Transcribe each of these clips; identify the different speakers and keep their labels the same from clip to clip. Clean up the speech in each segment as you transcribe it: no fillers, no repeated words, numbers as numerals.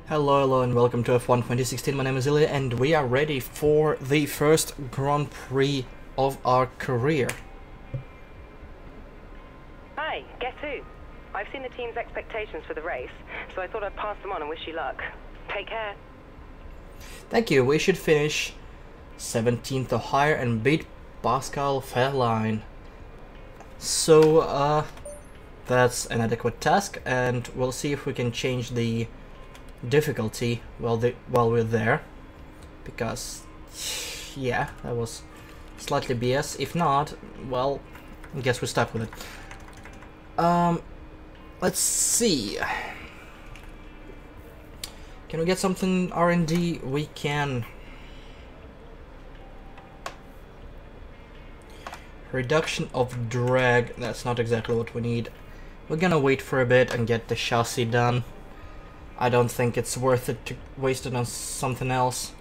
Speaker 1: Hello and welcome to F1 2016. My name is Ilya and we are ready for the first Grand Prix of our career.
Speaker 2: Hi, guess who? I've seen the team's expectations for the race, so I thought I'd pass them on and wish you luck. Take care.
Speaker 1: Thank you. We should finish 17th or higher and beat Pascal Fairline. So, that's an adequate task, and we'll see if we can change the difficulty while we're there, because yeah, that was slightly BS. If not, well, I guess we're stuck with it. Let's see, can we get something R&D? We can. Reduction of drag, that's not exactly what we need. We're gonna wait for a bit and get the chassis done. I don't think it's worth it to waste it on something else.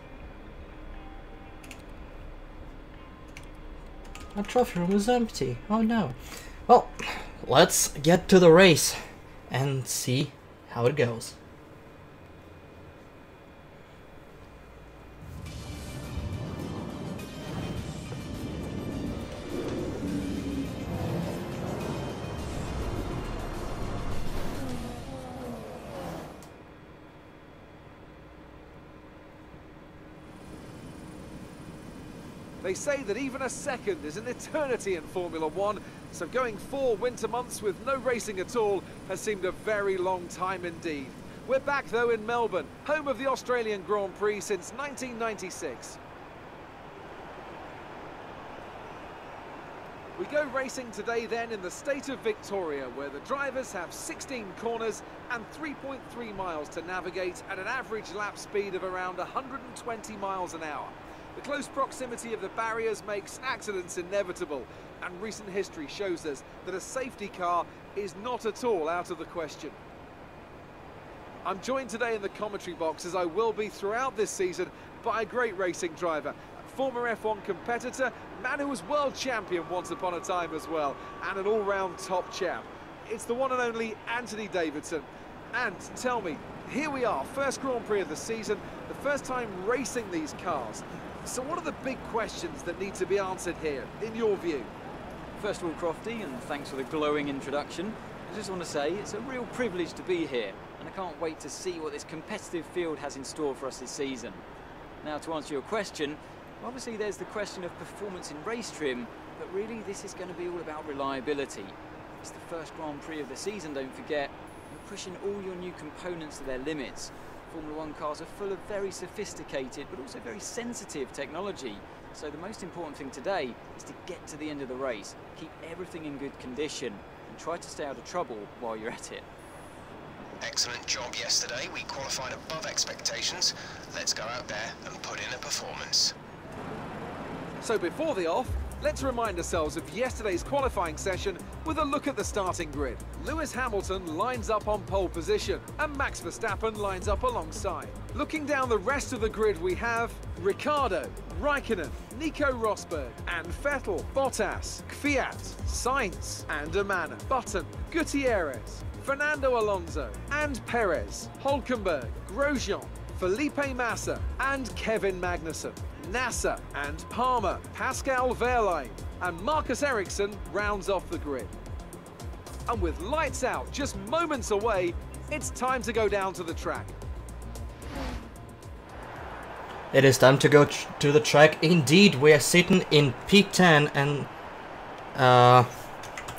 Speaker 1: Our trophy room is empty. Oh no. Well, let's get to the race and see how it goes.
Speaker 3: They say that even a second is an eternity in Formula One, so going 4 winter months with no racing at all has seemed a very long time indeed. We're back though in Melbourne, home of the Australian Grand Prix since 1996. We go racing today then in the state of Victoria, where the drivers have 16 corners and 3.3 miles to navigate at an average lap speed of around 120 miles an hour. The close proximity of the barriers makes accidents inevitable, and recent history shows us that a safety car is not at all out of the question. I'm joined today in the commentary box, as I will be throughout this season, by a great racing driver, a former F1 competitor, man who was world champion once upon a time as well, and an all-round top chap. It's the one and only Anthony Davidson. And tell me, here we are, first Grand Prix of the season, the first time racing these cars. So what are the big questions that need to be answered here, in your view?
Speaker 4: First of all, Crofty, and thanks for the glowing introduction. I just want to say it's a real privilege to be here, and I can't wait to see what this competitive field has in store for us this season. Now, to answer your question, obviously there's the question of performance in race trim, but really this is going to be all about reliability. It's the first Grand Prix of the season, don't forget. You're pushing all your new components to their limits. Formula One cars are full of very sophisticated but also very sensitive technology. So the most important thing today is to get to the end of the race, keep everything in good condition and try to stay out of trouble while you're at it.
Speaker 5: Excellent job yesterday. We qualified above expectations. Let's go out there and put in a performance.
Speaker 3: So before the off, let's remind ourselves of yesterday's qualifying session with a look at the starting grid. Lewis Hamilton lines up on pole position and Max Verstappen lines up alongside. Looking down the rest of the grid, we have Ricciardo, Raikkonen, Nico Rosberg and Vettel, Bottas, Kvyat, Sainz and Amana, Button, Gutierrez, Fernando Alonso and Perez, Hülkenberg, Grosjean, Felipe Massa and Kevin Magnussen, Nasser and Palmer, Pascal Wehrlein and Marcus Ericsson rounds off the grid. And with lights out just moments away, it's time to go down to the track.
Speaker 1: It is time to go to the track. Indeed, we are sitting in P10 and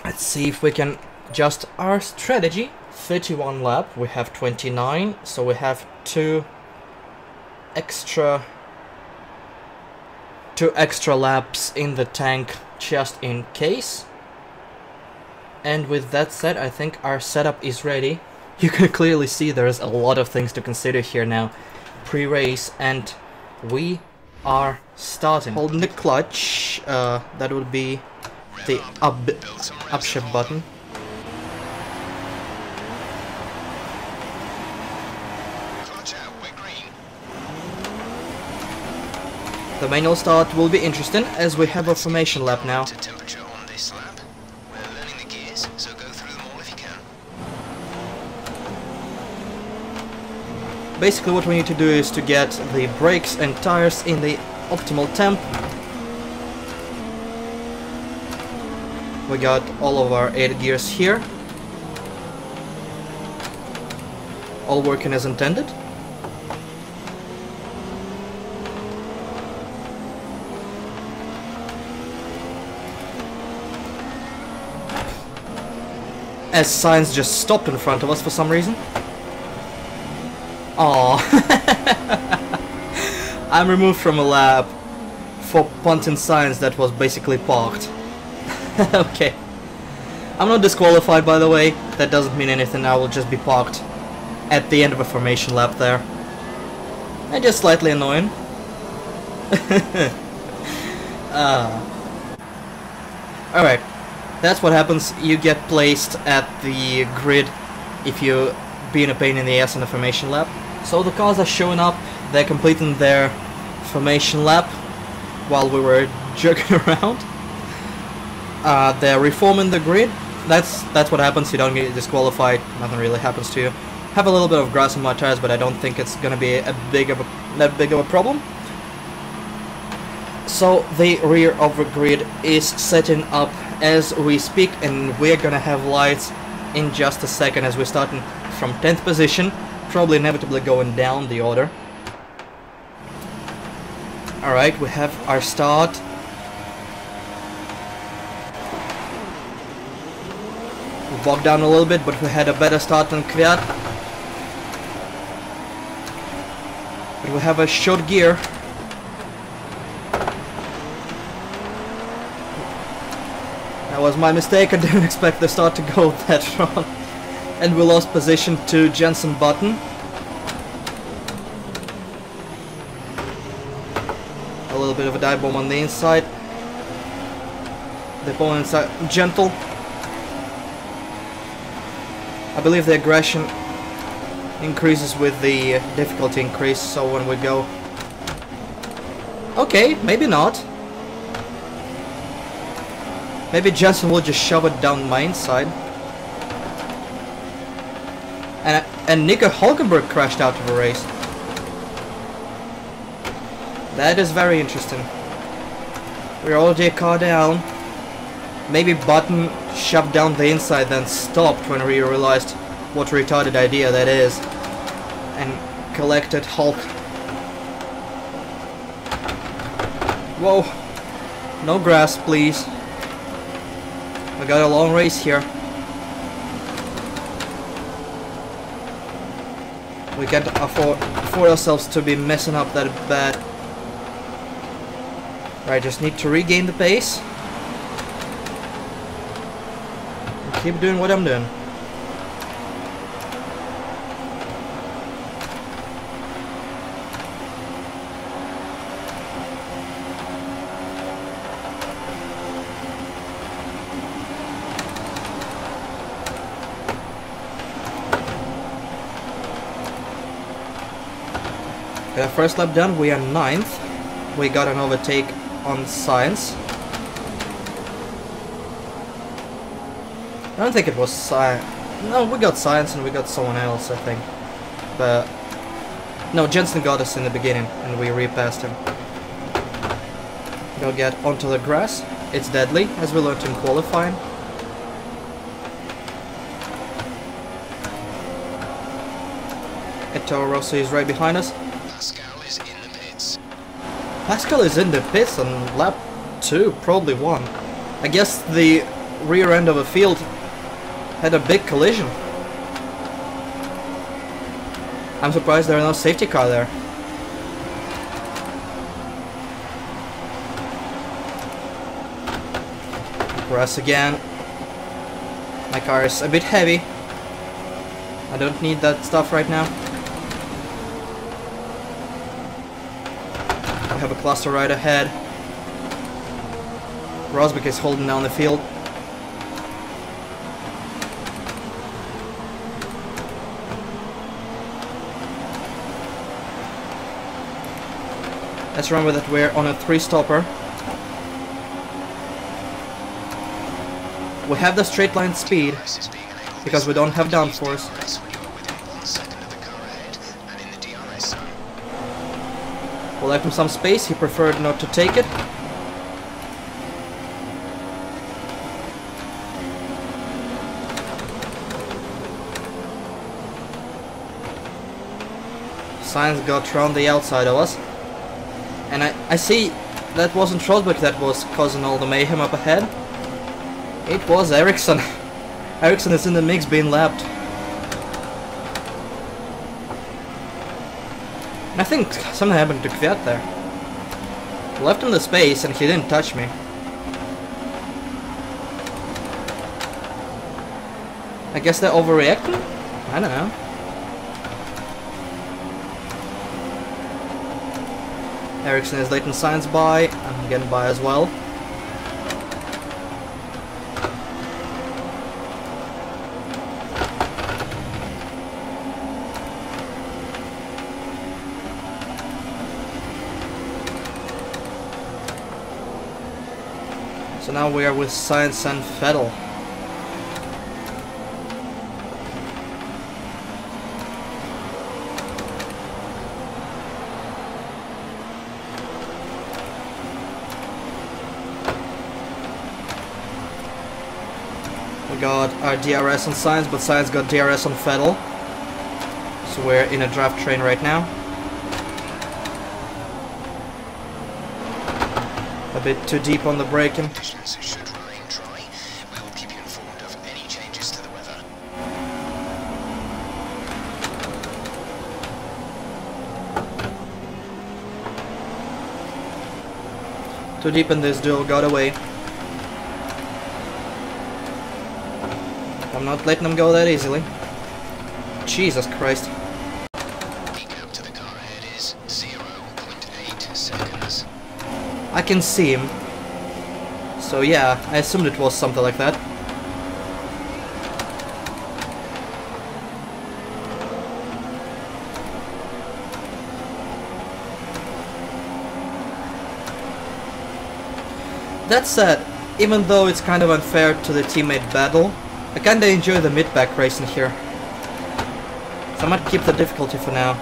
Speaker 1: let's see if we can adjust our strategy. 31 lap, we have 29, so we have two extra laps in the tank just in case. And with that said, I think our setup is ready. You can clearly see there's a lot of things to consider here now, pre-race, and we are starting. Holding the clutch, that would be the upshift button. The manual start will be interesting as we have a formation lap now.
Speaker 5: Temperature on this lap. We're learning the gears, so go through them all if you can.
Speaker 1: Basically what we need to do is to get the brakes and tires in the optimal temp. We got all of our 8 gears here. All working as intended. As signs just stopped in front of us for some reason. Aww. I'm removed from a lap for punting signs that was basically parked. Okay. I'm not disqualified, by the way. That doesn't mean anything. I will just be parked at the end of a formation lap there. And just slightly annoying. Alright. That's what happens. You get placed at the grid if you be in a pain in the ass in a formation lap. So the cars are showing up. They're completing their formation lap while we were jerking around. They're reforming the grid. That's what happens. You don't get disqualified. Nothing really happens to you. Have a little bit of grass on my tires, but I don't think it's gonna be that big of a problem. So the rear of the grid is setting up as we speak, and we're gonna have lights in just a second as we're starting from 10th position, probably inevitably going down the order. Alright, we have our start. We bogged down a little bit, but we had a better start than Kvyat. But we have a short gear. That was my mistake. I didn't expect the start to go that wrong. And we lost position to Jensen Button. A little bit of a dive bomb on the inside. The opponent inside gentle. I believe the aggression increases with the difficulty increase, so when we go... Okay, maybe not. Maybe Jensen will just shove it down my inside. And Nico Hulkenberg crashed out of the race. That is very interesting. We're already a car down. Maybe Button shoved down the inside then stopped when we realized what a retarded idea that is. And collected Hulk. Whoa. No grass, please. We got a long race here. We can't afford ourselves to be messing up that bad. Right, just need to regain the pace. And keep doing what I'm doing. First lap done, we are 9th. We got an overtake on Science. I don't think it was Science. No, we got Science and we got someone else, I think. But no, Jensen got us in the beginning and we repassed him. We'll get onto the grass. It's deadly, as we learned in qualifying. Toro Rosso is right behind us. Pascal is in the pits on lap 2, probably 1. I guess the rear end of the field had a big collision. I'm surprised there are no safety car there. Grass again. My car is a bit heavy. I don't need that stuff right now. We have a cluster right ahead. Rosberg is holding down the field. Let's remember that we're on a 3-stopper. We have the straight line speed because we don't have downforce. We left him some space, he preferred not to take it. Sainz got around the outside of us. And I see that wasn't Rosberg that was causing all the mayhem up ahead. It was Ericsson. Ericsson is in the mix being lapped. And I think something happened to Kvyat there. Left him the space and he didn't touch me. I guess they're overreacting? I don't know. Ericsson is letting Sainz by. I'm getting by as well. So now we are with Sainz and Vettel. We got our DRS on Sainz, but Sainz got DRS on Vettel. So we're in a draft train right now. A bit too deep on the braking.
Speaker 5: Conditions should remain dry. We will keep you informed of any changes to the weather.
Speaker 1: Too deep in this duel, got away. I'm not letting them go that easily. Jesus Christ.
Speaker 5: Eco to the car ahead is 0.8 seconds.
Speaker 1: I can see him. So yeah, I assumed it was something like that. That said, even though it's kind of unfair to the teammate battle, I kinda enjoy the mid-back racing here. So I might keep the difficulty for now.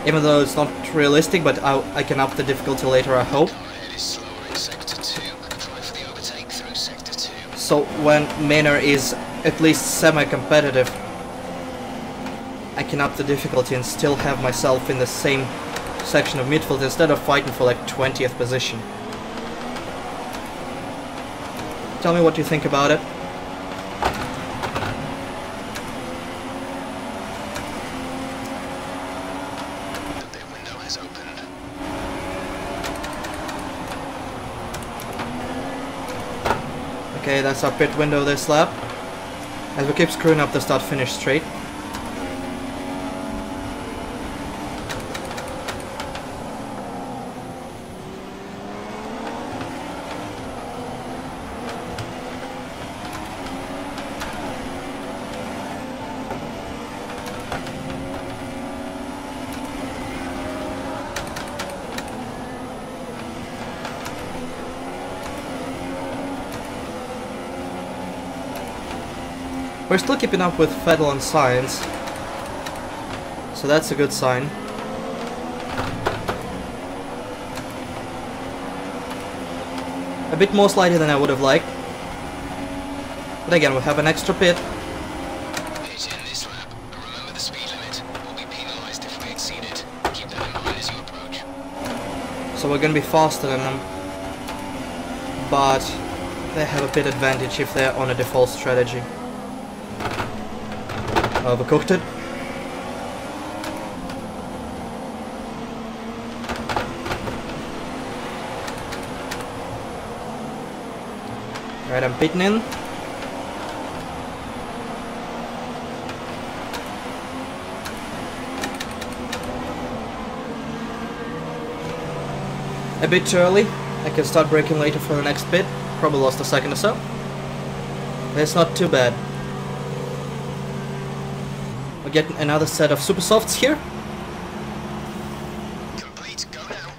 Speaker 1: Even though it's not realistic, but I can up the difficulty later, I hope. So when Manor is at least semi-competitive, I can up the difficulty and still have myself in the same section of midfield instead of fighting for like 20th position. Tell me what you think about it. Okay, that's our pit window this lap. As we keep screwing up the start-finish straight. We're still keeping up with Vettel and Sainz, so that's a good sign. A bit more slidey than I would have liked, but again, we have an extra pit.
Speaker 5: Pit in this lap. Remember the speed limit. We'll be penalised if we exceed it. Keep that in mind as you approach.
Speaker 1: So we're gonna be faster than them, but they have a bit advantage if they're on a default strategy. Overcooked it. Right, I'm pitting in. A bit too early. I can start braking later for the next pit. Probably lost a second or so. But it's not too bad. We're getting another set of super softs here.
Speaker 5: Complete, go now.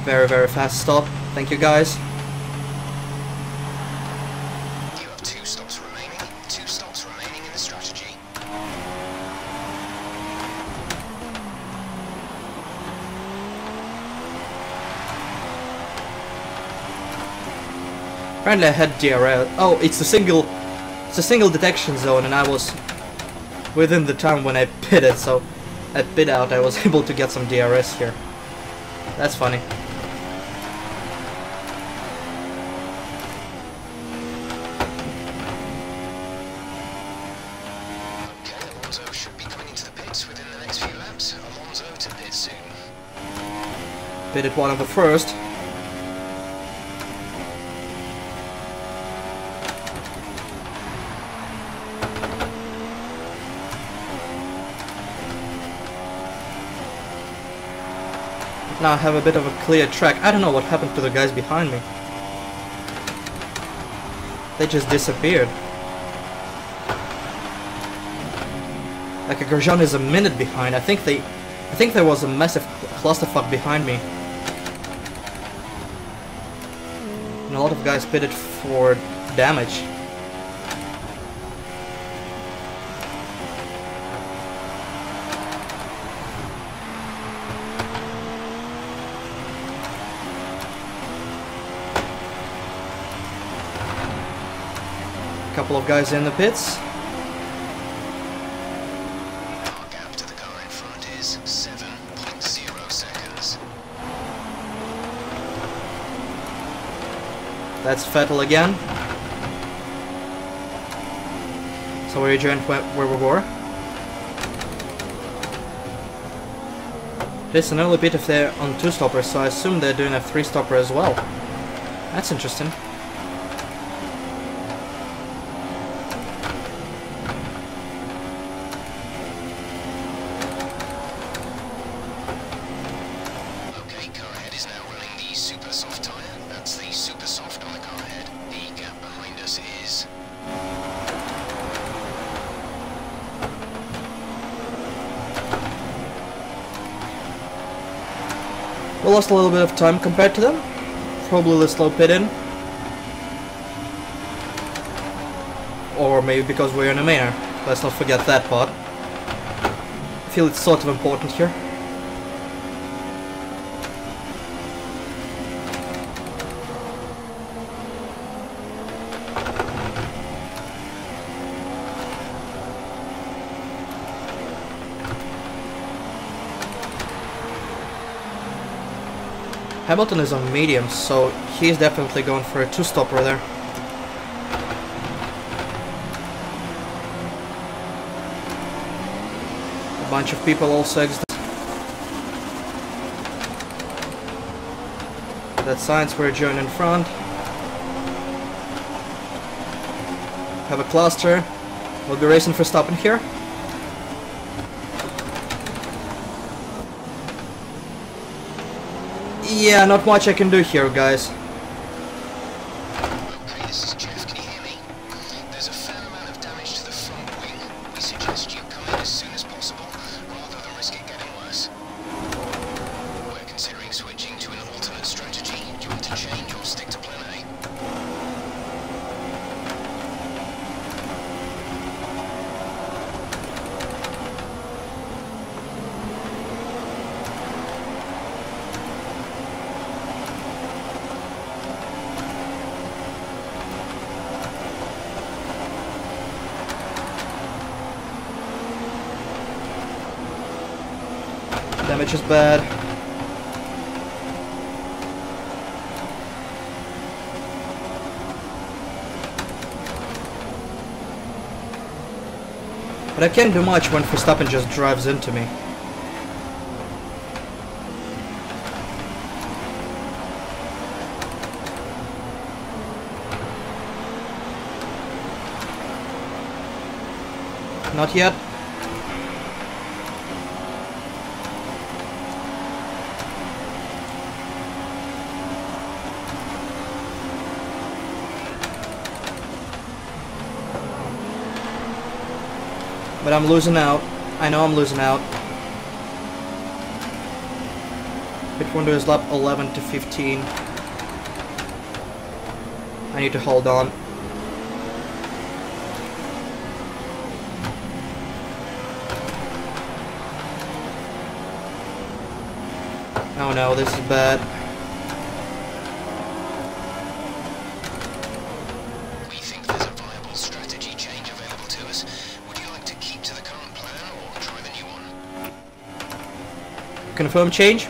Speaker 1: Very, very fast stop. Thank you guys.
Speaker 5: You have 2 stops remaining. 2 stops remaining in the strategy.
Speaker 1: Apparently I had DRS. Oh, it's a single detection zone, and I was within the time when I pitted, so at pit out I was able to get some DRS here. That's funny.
Speaker 5: Alonso should be coming into the pits within the next few laps. Alonso to pit soon.
Speaker 1: Pitted one of the first. Now I have a bit of a clear track. I don't know what happened to the guys behind me. They just disappeared. Like Grosjean is a minute behind. I think there was a massive clusterfuck behind me. And a lot of guys pitted for damage. Couple of guys in the pits.
Speaker 5: Our gap to the car in front is 7.0 seconds.
Speaker 1: That's Vettel again. So we rejoined where we were. It's an early bit if they're on 2-stopper, so I assume they're doing a 3-stopper as well. That's interesting. We lost a little bit of time compared to them. Probably a slow pit in. Or maybe because we're in a mainer. Let's not forget that part. I feel it's sort of important here. Hamilton is on medium, so he's definitely going for a 2-stopper there. A bunch of people also exit. That Sainz were joined in front. Have a cluster. We'll be racing for stopping here. Yeah, not much I can do here, guys.
Speaker 5: Okay, this is Jeff. Can you hear me? There's a fair amount of damage to the front wing. We suggest you come in as soon as possible, rather than risk it getting worse. We're considering switching to an alternate strategy. Do you want to change or stick to plan A?
Speaker 1: Damage is bad. But I can't do much when Verstappen just drives into me. Not yet. But I'm losing out. I know I'm losing out. Pit window is lap 11 to 15. I need to hold on. Oh no, this is bad. confirm change.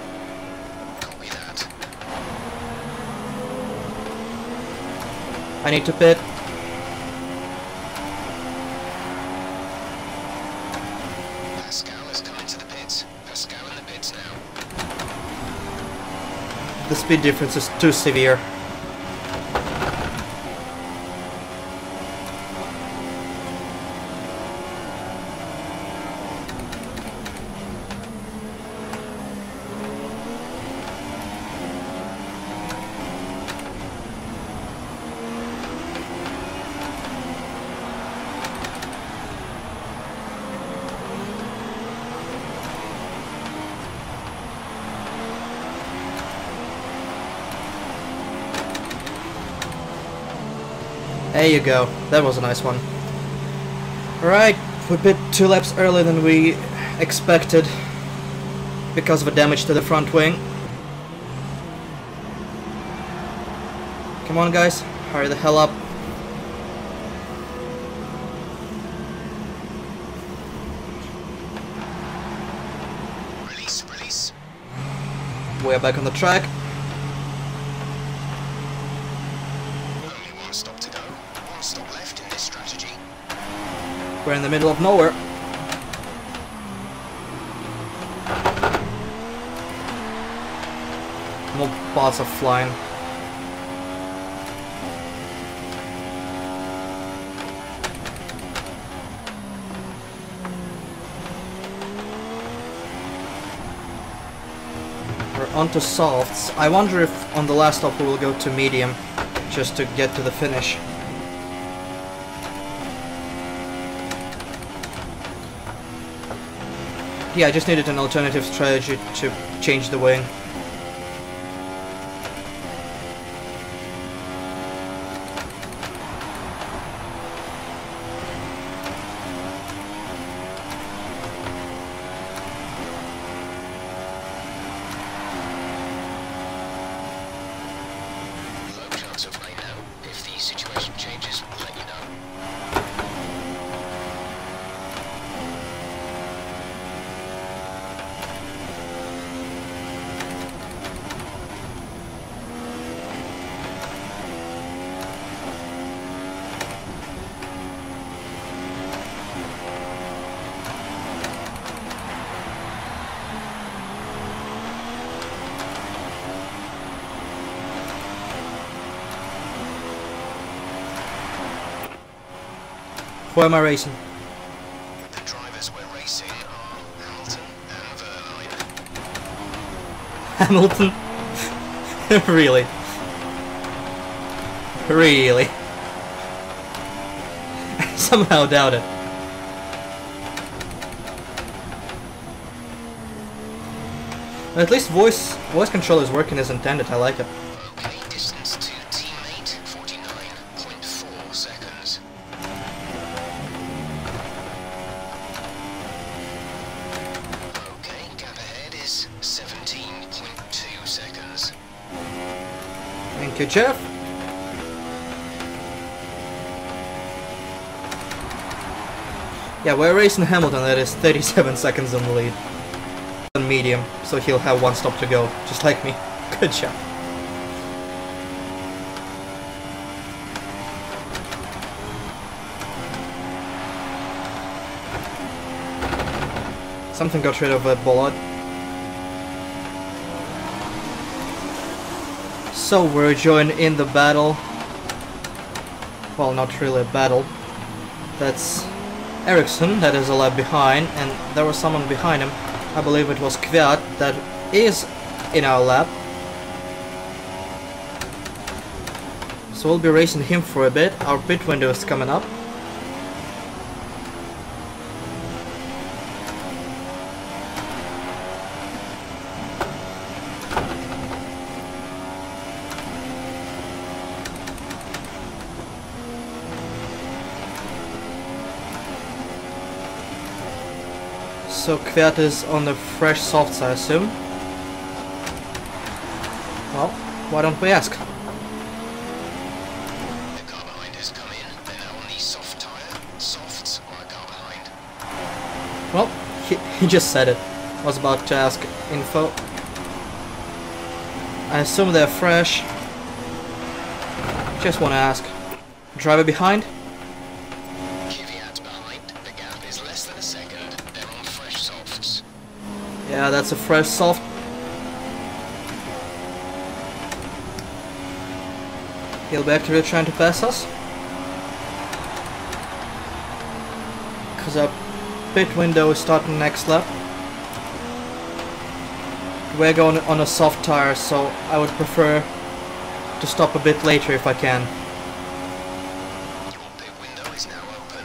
Speaker 5: Copy that.
Speaker 1: I need to pit.
Speaker 5: Pascal has come into the pits. Pascal in the pits now.
Speaker 1: The speed difference is too severe. There you go. That was a nice one. Alright, we pit 2 laps earlier than we expected because of a damage to the front wing. Come on guys, hurry the hell up.
Speaker 5: Release, release.
Speaker 1: We're back on the track.
Speaker 5: Only one stop to go. One stop left in this strategy.
Speaker 1: We're in the middle of nowhere. More bots are flying. We're onto softs. I wonder if on the last stop we will go to medium just to get to the finish. Yeah, I just needed an alternative strategy to change the wing.
Speaker 5: Low chance of rain now. If the situation changes, we'll let you know.
Speaker 1: Who am I racing?
Speaker 5: The drivers we're racing are Hamilton and Verline.
Speaker 1: Hamilton? Really? Really? I somehow doubt it. At least voice control is working as intended, I like it.
Speaker 5: Okay, distance to teammate, 49.4 seconds. Okay, gap ahead is 17.2 seconds.
Speaker 1: Thank you, Jeff. Yeah, we're racing Hamilton, that is 37 seconds in the lead. On medium, so he'll have one stop to go, just like me. Good job. Something got rid of that bollard. So we're joined in the battle. Well, not really a battle. That's Ericsson, that is a lap behind, and there was someone behind him. I believe it was Kvyat, that is in our lap. So we'll be racing him for a bit. Our pit window is coming up. So Kvyat is on the fresh softs, I assume. Well, why don't we ask?
Speaker 5: The car behind has come in. They're now on the soft tyre. Softs on a car behind.
Speaker 1: Well, he just said it. Was about to ask info. I assume they're fresh. Just want to ask. Driver behind?
Speaker 5: Caveat behind. The gap is less than a second. They're on fresh softs.
Speaker 1: Yeah, that's a fresh soft. He'll be actively trying to pass us. Because our pit window is starting next lap. We're going on a soft tire, so I would prefer to stop a bit later if I can.
Speaker 5: Your pit window is now open.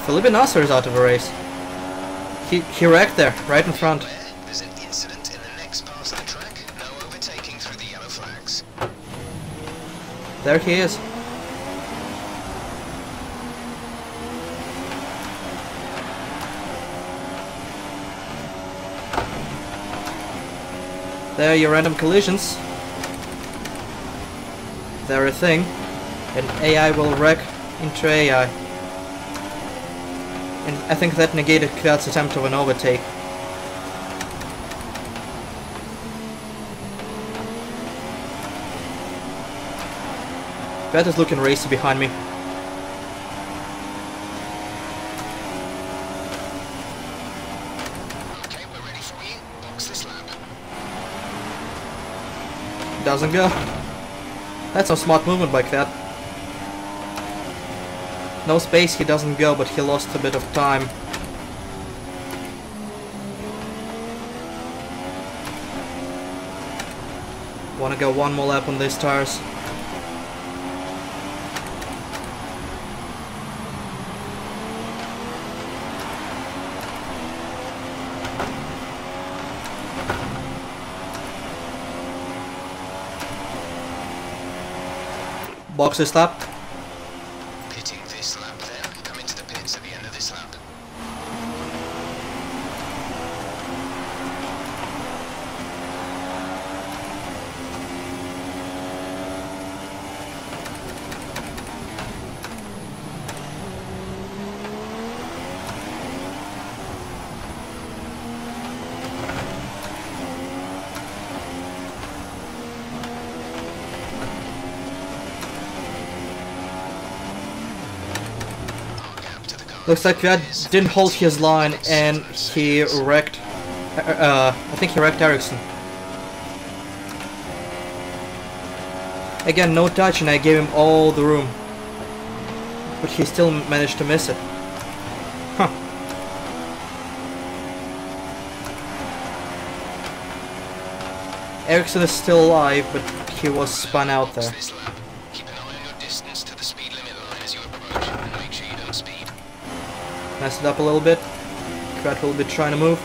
Speaker 1: Felipe Nasser is out of the race. He wrecked there, right in front.
Speaker 5: There's an incident in the next pass of the track. No overtaking through the yellow flags.
Speaker 1: There he is. There, your random collisions. They're a thing. And AI will wreck into AI. And I think that negated Krat's attempt of an overtake. Krat is looking racy behind me.
Speaker 5: Okay, we're ready for you. Box this lap.
Speaker 1: Doesn't go. That's some smart movement by Krat. No space, he doesn't go, but he lost a bit of time. Wanna go one more lap on these tires. Box this lap.
Speaker 5: Pitting this lap then. Come into the pits at the end of this lap.
Speaker 1: Looks like Krat didn't hold his line and he wrecked. I think he wrecked Ericsson. Again, no touch, and I gave him all the room, but he still managed to miss it. Huh. Ericsson is still alive, but he was spun out there.
Speaker 5: Keep an eye on your distance to the speed limit line as you approach, and make sure you don't speed.
Speaker 1: Messed it up a little bit. Krat will be trying to move.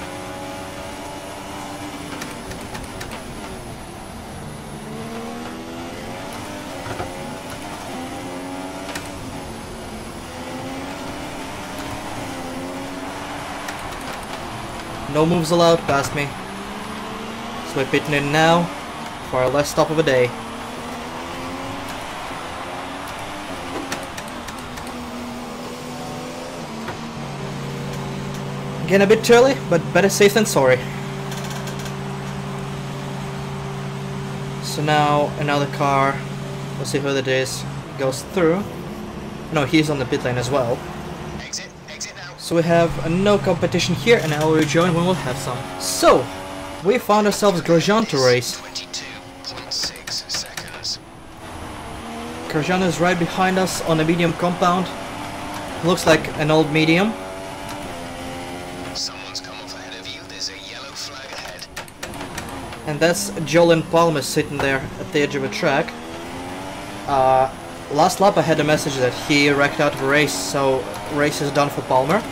Speaker 1: No moves allowed past me. So we're pitting in now for our last stop of the day. Again, a bit early, but better safe than sorry. So now another car, we'll see who that is, goes through. No, he's on the pit lane as well.
Speaker 5: Exit now.
Speaker 1: So we have no competition here, and I will rejoin when we'll have some. So, we found ourselves Grosjean to race.
Speaker 5: 22.6 seconds.
Speaker 1: Grosjean is right behind us on a medium compound. Looks like an old medium.
Speaker 5: Someone's come off ahead of you. There's a yellow flag ahead.
Speaker 1: And that's Jolyn Palmer sitting there at the edge of a track. Last lap I had a message that he wrecked out of a race, so race is done for Palmer.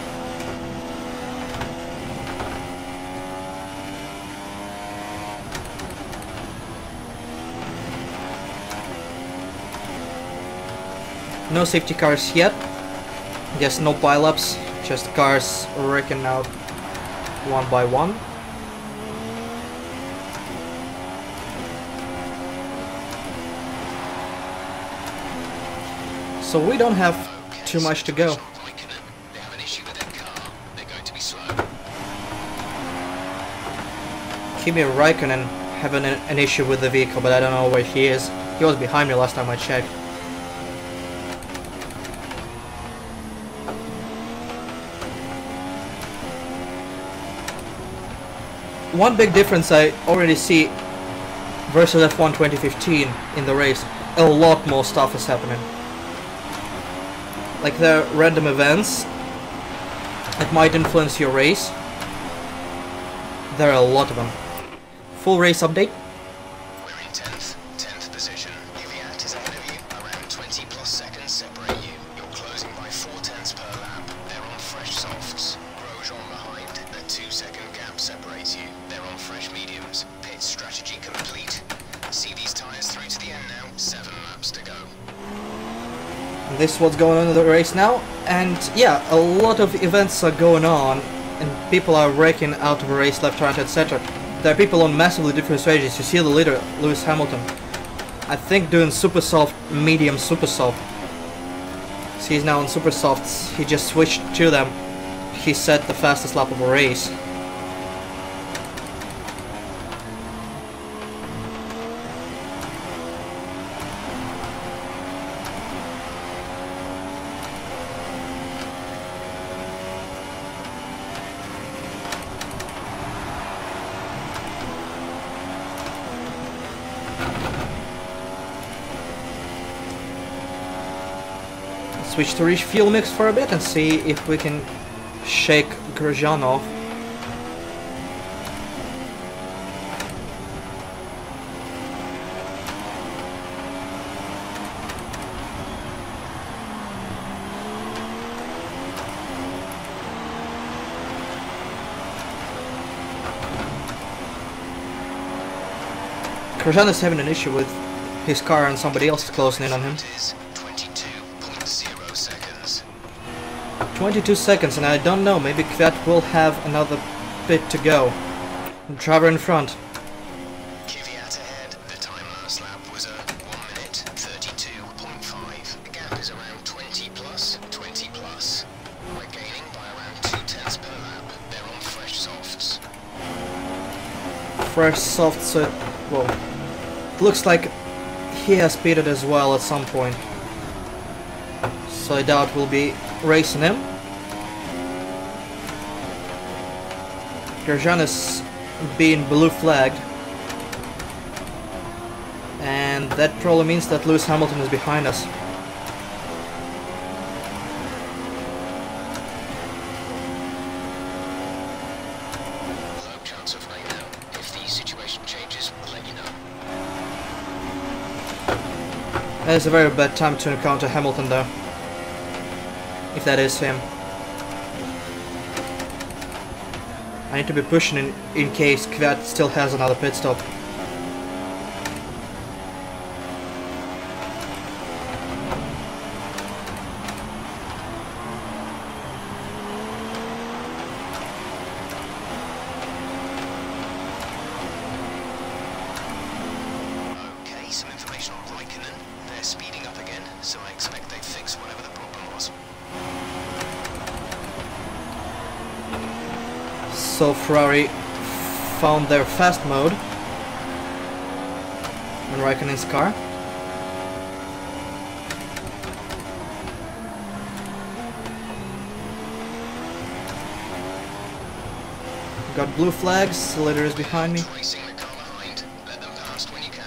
Speaker 1: No safety cars yet. Guess no pileups, just cars wrecking out one by one. So we don't have too much to go.
Speaker 5: They have an issue with their car. They're going to be slow.
Speaker 1: Kimi Raikkonen having an issue with the vehicle, but I don't know where he is. He was behind me last time I checked. One big difference I already see versus F1 2015 in the race, a lot more stuff is happening. Like there are random events that might influence your race. There are a lot of them. Full race update.
Speaker 5: We're in 10th position. Kvyat is ahead of you. Around 20 plus seconds separate you. You're closing by 4/10 per lap. They're on fresh softs. Grosjean behind. A 2-second gap separates you. They're on fresh mediums. Pit strategy complete. See these tyres through to the end now. 7 laps to go.
Speaker 1: And this is what's going on in the race now. And yeah, a lot of events are going on and people are wrecking out of the race left, right, etc. There are people on massively different strategies. You see the leader, Lewis Hamilton, I think doing super soft, medium, super soft. So he's now on super softs. He just switched to them. He set the fastest lap of the race. Switch to refuel mix for a bit and see if we can shake Grosjean off. Grosjean is having an issue with his car and somebody else is closing in on him. 22 seconds, and I don't know, maybe Kvyat will have another bit to go. Driver in front.
Speaker 5: Kvyat ahead. The time last lap was a 1 minute 32.5. The gap is around 20 plus. We're gaining by around 2/10 per lap. They're on fresh softs.
Speaker 1: Fresh softs, well, looks like he has speeded as well at some point. So I doubt we'll be racing him. Grosjean is being blue flagged, and that probably means that Lewis Hamilton is behind us.
Speaker 5: Low chance of rain now. If the situation changes, we'll let you know.
Speaker 1: That is a very bad time to encounter Hamilton though. If that is him. I need to be pushing in case Kvyat still has another pit stop.
Speaker 5: Okay, some information on Raikkonen. They're speeding up again, so I expect they fix whatever the problem was.
Speaker 1: So Ferrari found their fast mode in Raikkonen's car. Got blue flags, the leader is behind me.
Speaker 5: Racing the car behind. Let them past when you can.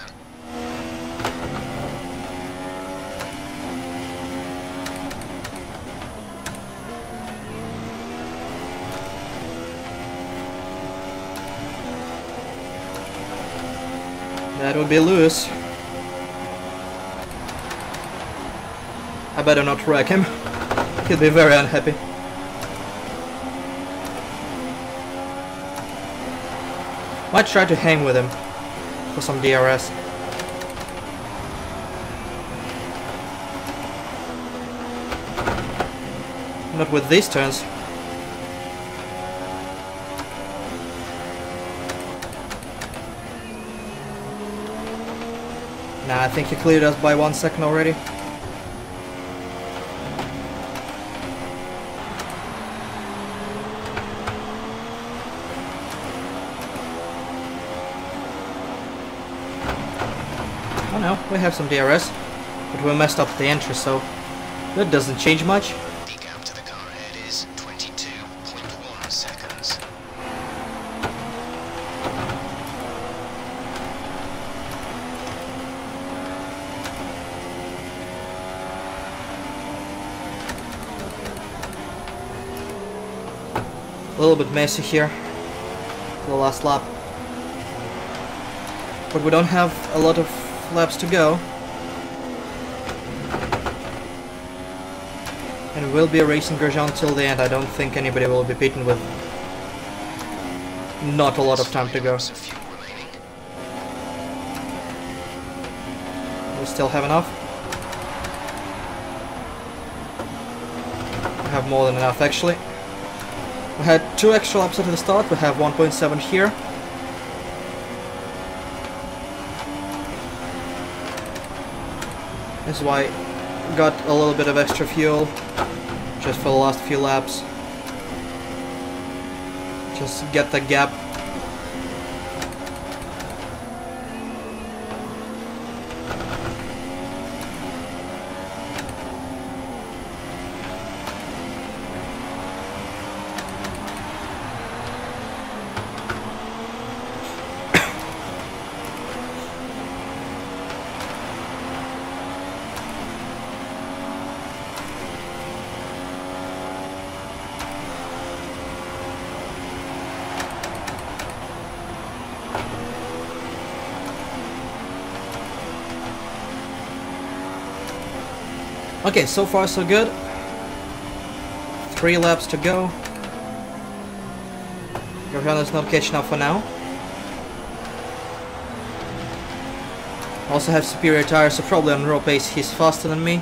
Speaker 1: That would be Lewis. I better not wreck him. He'll be very unhappy. Might try to hang with him for some DRS. Not with these turns. Nah, I think he cleared us by 1 second already. Oh no, we have some DRS, but we messed up the entry, so that doesn't change much.
Speaker 5: The gap to the car ahead is 22.1 seconds.
Speaker 1: A little bit messy here, the last lap. But we don't have a lot of laps to go. And it will be a racing Grosjean till the end. I don't think anybody will be beaten with not a lot of time to go. We still have enough. We have more than enough actually. We had 2 extra laps at the start, we have 1.7 here. This is why I got a little bit of extra fuel, just for the last few laps. Just get the gap. Okay, so far so good. 3 laps to go. Grosjean is not catching up for now. Also have superior tires, so probably on raw pace he's faster than me.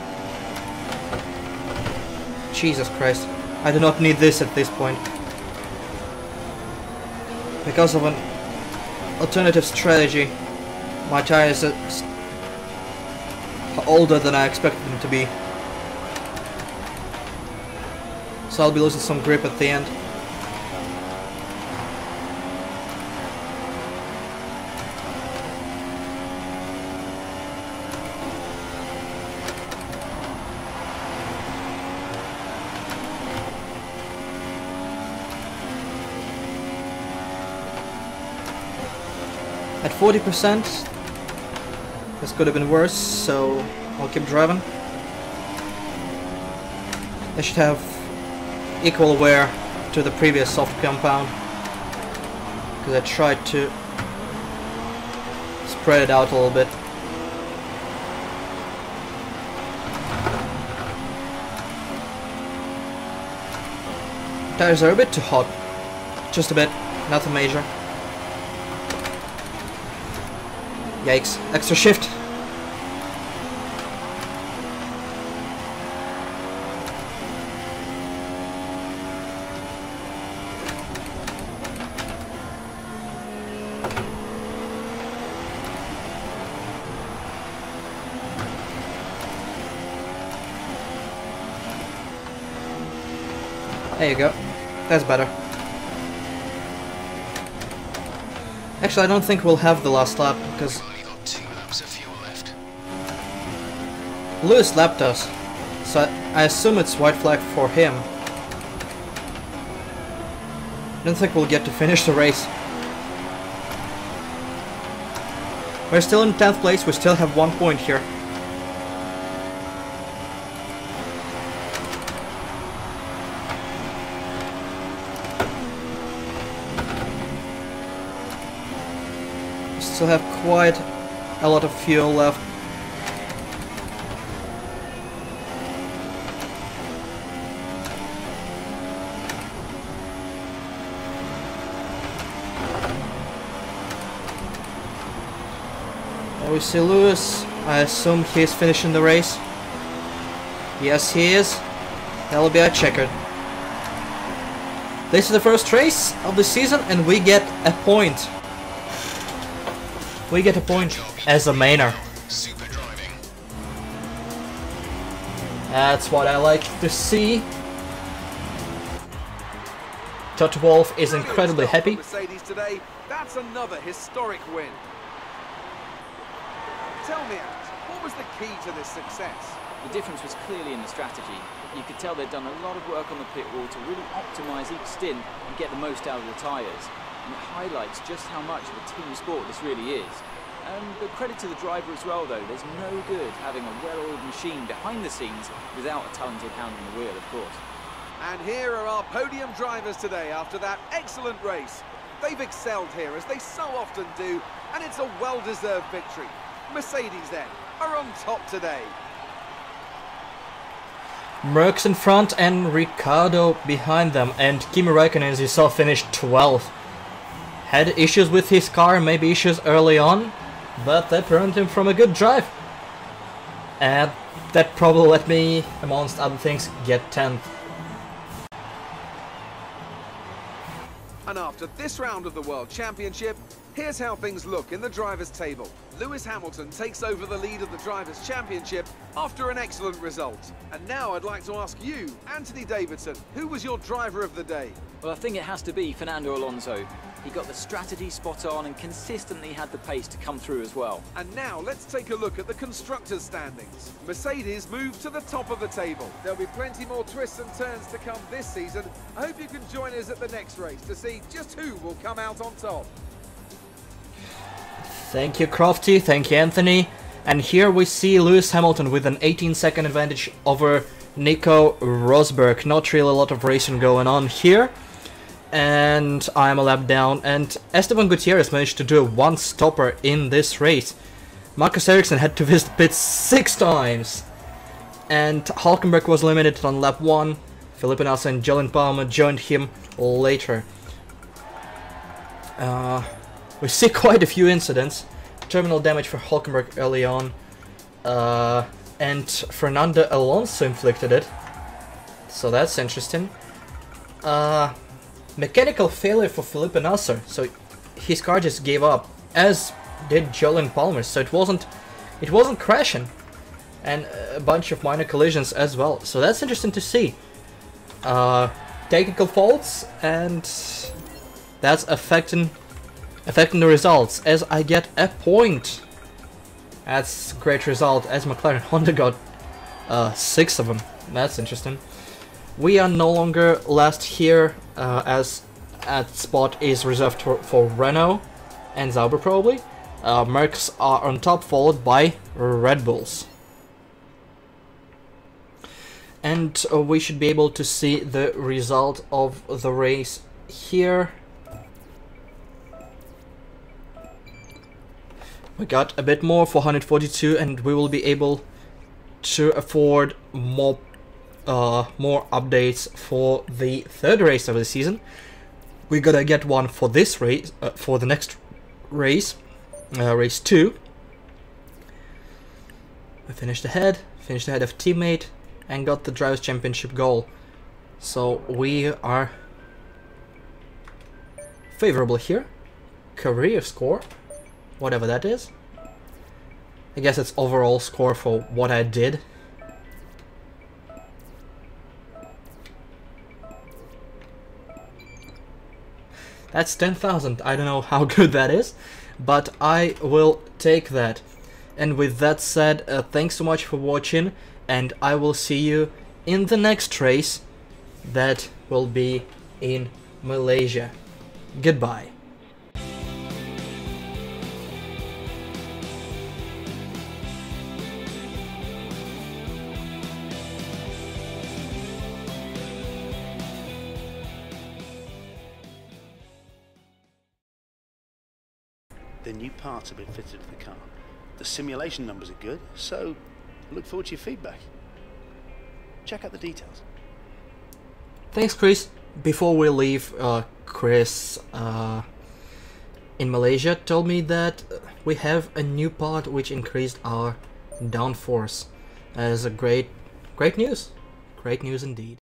Speaker 1: Jesus Christ. I do not need this at this point. Because of an alternative strategy, my tires are older than I expected them to be. So I'll be losing some grip at the end. At 40%, this could have been worse, so I'll keep driving. I should have equal wear to the previous soft compound, because I tried to spread it out a little bit. Tires are a bit too hot, just a bit, nothing major. Yikes, extra shift. There you go. That's better. Actually, I don't think we'll have the last lap, because Lewis lapped us, so I assume it's white flag for him. I don't think we'll get to finish the race. We're still in 10th place, we still have 1 point here. Still have quite a lot of fuel left. There we see Lewis. I assume he's finishing the race. Yes, he is. That'll be a checkered. This is the first race of the season and we get a point. We get a point as a mainer.
Speaker 5: Super driving.
Speaker 1: That's what I like to see. Toto Wolff is incredibly happy.
Speaker 3: Mercedes today. That's another historic win. Tell me, Ant, what was the key to this success?
Speaker 4: The difference was clearly in the strategy. You could tell they'd done a lot of work on the pit wall to really optimise each stint and get the most out of the tyres. And it highlights just how much of a team sport this really is. But credit to the driver as well, though. There's no good having a well-oiled machine behind the scenes without a talented hand on the wheel, of course.
Speaker 3: And here are our podium drivers today after that excellent race. They've excelled here, as they so often do, and it's a well-deserved victory. Mercedes, then, are on top today.
Speaker 1: Merckx in front and Ricciardo behind them, and Kimi Räikkönen, as you saw, finished 12th. Had issues with his car, maybe issues early on, but that prevented him from a good drive. And that probably let me, amongst other things, get 10th.
Speaker 3: And after this round of the World Championship, here's how things look in the drivers' table. Lewis Hamilton takes over the lead of the Drivers' Championship after an excellent result. And now I'd like to ask you, Anthony Davidson, who was your driver of the day?
Speaker 4: Well, I think it has to be Fernando Alonso. He got the strategy spot on and consistently had the pace to come through as well.
Speaker 3: And now let's take a look at the constructors' standings. Mercedes moved to the top of the table. There'll be plenty more twists and turns to come this season. I hope you can join us at the next race to see just who will come out on top.
Speaker 1: Thank you, Crofty. Thank you, Anthony. And here we see Lewis Hamilton with an 18-second advantage over Nico Rosberg. Not really a lot of racing going on here. And I'm a lap down, and Esteban Gutierrez managed to do a one-stopper in this race. Marcus Ericsson had to visit pits 6 times. And Hulkenberg was eliminated on lap 1. Felipe Nasser and Jolyon Palmer joined him later. We see quite a few incidents. Terminal damage for Hulkenberg early on. And Fernando Alonso inflicted it. So that's interesting. Mechanical failure for Felipe Nasser. So his car just gave up, as did Jolyon Palmer. So it wasn't crashing. And a bunch of minor collisions as well. So that's interesting to see. Technical faults, and that's affecting the results, as I get a point. That's a great result, as McLaren Honda got 6 of them. That's interesting. We are no longer last here, as that spot is reserved for Renault and Sauber probably. Mercs are on top, followed by Red Bulls. And we should be able to see the result of the race here. We got a bit more, 442, and we will be able to afford more updates for the third race of the season. We gotta get one for this race, for the next race, race 2. We finished ahead of teammate, and got the Drivers' Championship goal. So we are favorable here. Career score, whatever that is. I guess it's overall score for what I did. That's 10,000. I don't know how good that is, but I will take that. And with that said, thanks so much for watching, and I will see you in the next race that will be in Malaysia. Goodbye.
Speaker 6: The new parts have been fitted to the car. The simulation numbers are good, so look forward to your feedback. Check out the details.
Speaker 1: Thanks, Chris. Before we leave, Chris in Malaysia told me that we have a new part which increased our downforce. That is a great news. Great news indeed.